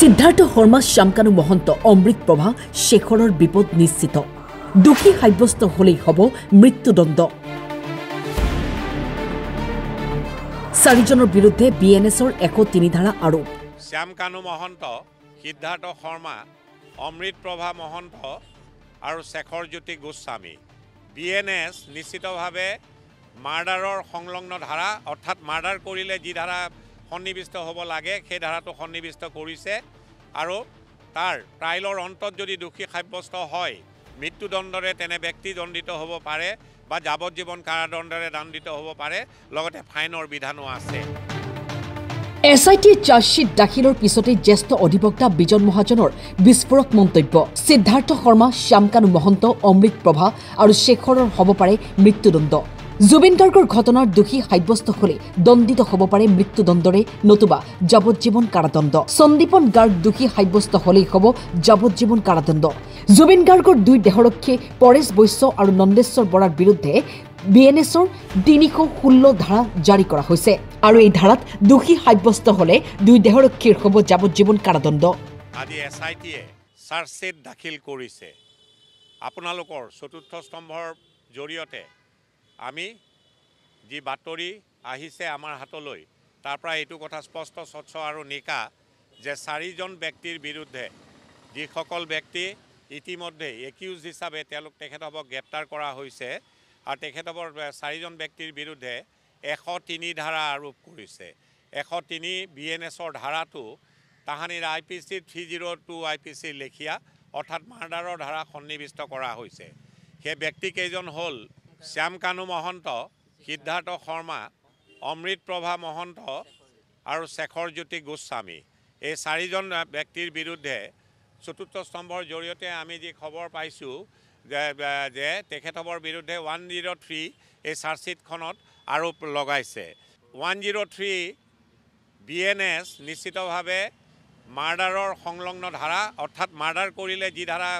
সিদ্ধাৰ্থ শৰ্মা, শ্যামকানু মহন্ত, অমৃত প্ৰভা, শেখৰৰ বিপদ নিশ্চিত। দোষী সাব্যস্ত হলেই হ'ব মৃত্যুদণ্ড। চাৰিজনৰ বিৰুদ্ধে BNSৰ 103 ধাৰা আৰোপ। শ্যামকানু মহন্ত, সিদ্ধাৰ্থ শৰ্মা, অমৃত প্ৰভা মহন্ত আৰু শেখৰজ্যোতি গোস্বামী। BNS নিশ্চিতভাৱে মাৰ্ডাৰৰ সংলগ্ন ধাৰা, অৰ্থাৎ মাৰ্ডাৰ কৰিলে যি ধাৰা সন্নিৱিষ্ট হ'ব লাগে সেই ধাৰাটো সন্নিৱিষ্ট কৰিছে আৰু তাৰ ট্ৰাইলৰ অন্তত যদি দোষী সাব্যস্ত হয় মৃত্যুদণ্ডৰে তেনে ব্যক্তি দণ্ডিত হ'ব পাৰে বা যাৱজ্জীৱন কাৰাদণ্ডৰে দণ্ডিত হ'ব পাৰে, লগতে ফাইনৰ বিধানো আছে। SITয়ে চাৰ্জশ্বীট দাখিলৰ পিছতে জ্যেষ্ঠ অধিবক্তা বিজন মহাজনৰ বিস্ফোৰক মন্তব্য। সিদ্ধাৰ্থ শৰ্মা, শ্যামকানু মহন্ত, অমৃত প্ৰভা আৰু শেখৰৰ হ'ব পাৰে মৃত্যুদণ্ড। জুবিন গাৰ্গৰ ঘটনাৰ দোষী সাব্যস্ত হলে দণ্ডিত হ'ব পাৰে মৃত্যুদণ্ডৰে নতুবা যাৱজ্জীৱন কাৰাদণ্ড। সন্দীপন গাৰ্গ দোষী সাব্যস্ত হলেই হ'ব যাৱজ্জীৱন কাৰাদণ্ড। জুবিন গাৰ্গৰ দুই দেহৰক্ষী পৰেশ বৈশ্য আৰু নন্দেশ্বৰ বৰাৰ বিৰুদ্ধে BNSৰ 316 ধাৰা জাৰি কৰা হৈছে আৰু এই ধাৰাত দোষী সাব্যস্ত হলে দুই দেহৰক্ষীৰ হ'ব যাৱজ্জীৱন কাৰাদণ্ড। আজি SITয়ে চাৰ্জশ্বীট দাখিল কৰিছে। আপোনালোকৰ চতুৰ্থ স্তম্ভৰ জৰিয়তে আমি যি বাতৰি আহিছে আমাৰ হাতলৈ তাৰ পৰা এইটো কথা স্পষ্ট স্বচ্ছ আৰু নিকা যে চাৰিজন ব্যক্তিৰ বিৰুদ্ধে যিসকল ব্যক্তি ইতিমধ্যে একিউজ হিচাপে তেখেতসকলক গ্ৰেপ্তাৰ কৰা হৈছে আৰু তেখেতসকলৰ চাৰিজন ব্যক্তিৰ বিৰুদ্ধে 103 ধাৰা আৰোপ কৰিছে। 103 BNSৰ ধাৰাটো তাহানিৰ IPC 302 IPC লেখীয়া, অৰ্থাৎ মাৰ্ডাৰৰ ধাৰা সন্নিৱিষ্ট কৰা হৈছে। সেই ব্যক্তিকেইজন হ'ল শ্যামকানু মহন্ত, সিদ্ধাৰ্থ শৰ্মা, অমৃত প্ৰভা মহন্ত আৰু শেখৰজ্যোতি গোস্বামী। এই চাৰিজন ব্যক্তিৰ বিৰুদ্ধে চতুৰ্থ স্তম্ভৰ জৰিয়তে আমি যি খবৰ পাইছোঁ যে তেখেতসকলৰ বিৰুদ্ধে 103 এই চাৰ্জশ্বীটখনত আৰোপ লগাইছে। 103 BNS নিশ্চিতভাৱে মাৰ্ডাৰৰ সংলগ্ন ধাৰা, অৰ্থাৎ মাৰ্ডাৰ কৰিলে যি ধাৰা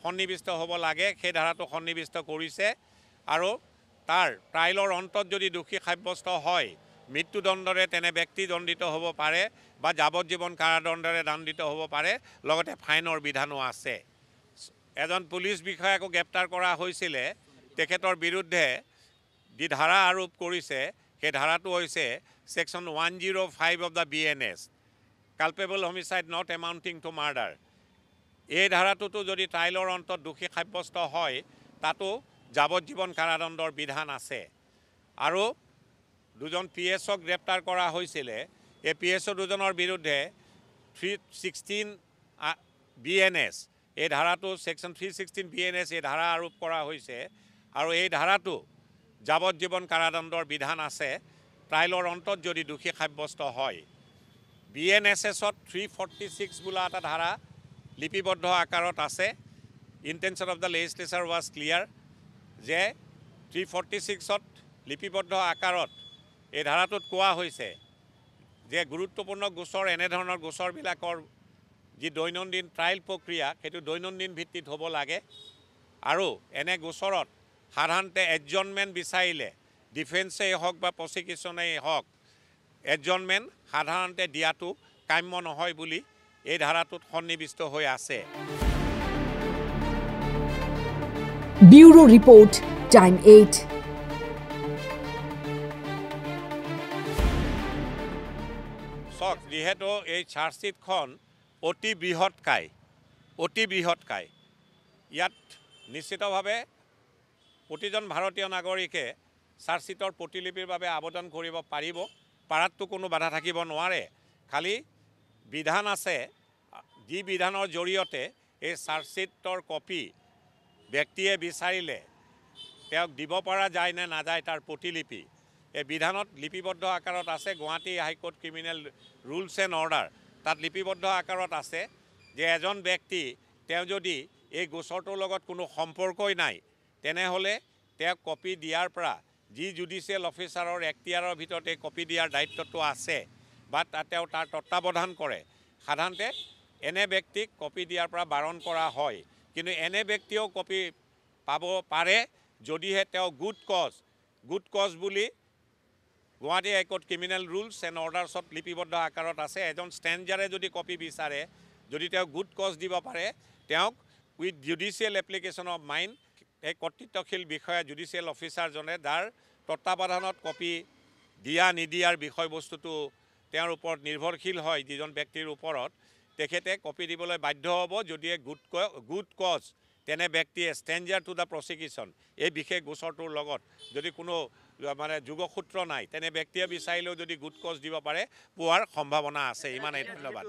সন্নিৱিষ্ট হ'ব লাগে সেই ধাৰাটো সন্নিৱিষ্ট কৰিছে আৰু তাৰ ট্ৰাইলৰ অন্তত যদি দোষী সাব্যস্ত হয় মৃত্যুদণ্ডৰে তেনে ব্যক্তি দণ্ডিত হ'ব পাৰে বা যাৱজ্জীৱন কাৰাদণ্ডৰে দণ্ডিত হ'ব পাৰে, লগতে ফাইনৰ বিধানো আছে। এজন পুলিচ বিষয়াকো গ্ৰেপ্তাৰ কৰা হৈছিলে। তেখেতৰ বিৰুদ্ধে যি ধাৰা আৰোপ কৰিছে সেই ধাৰাটো হৈছে Section 105 of the BNS, culpable homicide not amounting to murder। এই ধাৰাটোতো যদি ট্ৰাইলৰ অন্তত দোষী সাব্যস্ত হয় তাতো যাৱজ্জীৱন কাৰাদণ্ডৰ বিধান আছে। আৰু দুজন PSক গ্ৰেপ্তাৰ কৰা হৈছিলে। এই PSO দুজনৰ বিৰুদ্ধে 316 BNS এই ধাৰাটো Section 316 BNS এই ধাৰা আৰোপ কৰা হৈছে আৰু এই ধাৰাটো যাৱজ্জীৱন কাৰাদণ্ডৰ বিধান আছে ট্ৰাইলৰ অন্তত যদি দোষী সাব্যস্ত হয়। BNSSত 346 বোলা এটা ধাৰা লিপিবদ্ধ আকাৰত আছে। Intention of the legislature was clear যে 346ত লিপিবদ্ধ আকাৰত এই ধাৰাটোত কোৱা হৈছে যে গুৰুত্বপূৰ্ণ গোচৰ এনেধৰণৰ গোচৰবিলাকৰ যি দৈনন্দিন ট্ৰায়েল প্ৰক্ৰিয়া সেইটো দৈনন্দিন ভিত্তিত হ'ব লাগে আৰু এনে গোচৰত সাধাৰণতে এডজনমেণ্ট বিচাৰিলে ডিফেন্সেই হওক বা প্ৰচিকিউশ্যনেই হওক এডজনমেণ্ট সাধাৰণতে দিয়াটো কাম্য নহয় বুলি এই ধাৰাটোত সন্নিৱিষ্ট হৈ আছে। Bureau report, time 8। চাওক, যিহেতু এই চাৰ্জশ্বীটখন অতি বৃহৎকায় ইয়াত নিশ্চিতভাৱে প্ৰতিজন ভাৰতীয় নাগৰিকে চাৰ্জশ্বীটৰ প্ৰতিলিপিৰ বাবে আবেদন কৰিব পাৰাততো কোনো বাধা থাকিব নোৱাৰে। খালি বিধান আছে, যি বিধানৰ জৰিয়তে এই চাৰ্জশ্বীটৰ কপি ব্যক্তিয়ে বিচাৰিলে তেওঁক দিব পৰা যায় নে নাযায় তাৰ প্ৰতিলিপি এই বিধানত লিপিবদ্ধ আকাৰত আছে। Guwahati high court criminal rules and order তাত লিপিবদ্ধ আকাৰত আছে যে এজন ব্যক্তি তেওঁ যদি এই গোচৰটোৰ লগত কোনো সম্পৰ্কই নাই তেনেহ'লে তেওঁক কপি দিয়াৰ পৰা যি জুডিচিয়েল অফিচাৰৰ এখতিয়াৰৰ ভিতৰত এই কপি দিয়াৰ দায়িত্বটো আছে বা তেওঁ তাৰ তত্ত্বাৱধান কৰে। সাধাৰণতে এনে ব্যক্তিক কপি দিয়াৰ পৰা বাৰণ কৰা হয়, কিন্তু এনে ব্যক্তিয়েও কপি পাব পাৰে যদিহে তেওঁ গুড কজ বুলি Guwahati high court criminal rules and অৰ্ডাৰ্ছত লিপিবদ্ধ আকাৰত আছে। এজন ষ্ট্ৰেঞ্জাৰে যদি কপি বিচাৰে যদি তেওঁ গুড কজ দিব পাৰে তেওঁক with judicial application of mind এই কৰ্তৃত্বশীল বিষয়া জুডিচিয়েল অফিচাৰজনে যাৰ তত্বাৱধানত কপি দিয়া নিদিয়াৰ বিষয়বস্তুটো তেওঁৰ ওপৰত নিৰ্ভৰশীল হয় যিজন ব্যক্তিৰ ওপৰত তেখেতে কপি দিবলৈ বাধ্য হ'ব যদিহে গুড কজ তেনে ব্যক্তিয়ে ষ্ট্ৰেঞ্জাৰ টু দ্য প্ৰচিকিউশ্যন এই বিশেষ গোচৰটোৰ লগত যদি কোনো মানে যোগসূত্ৰ নাই তেনে ব্যক্তিয়ে বিচাৰিলেও যদি গুড কজ দিব পাৰে পোৱাৰ সম্ভাৱনা আছে ইমানেই ধন্যবাদ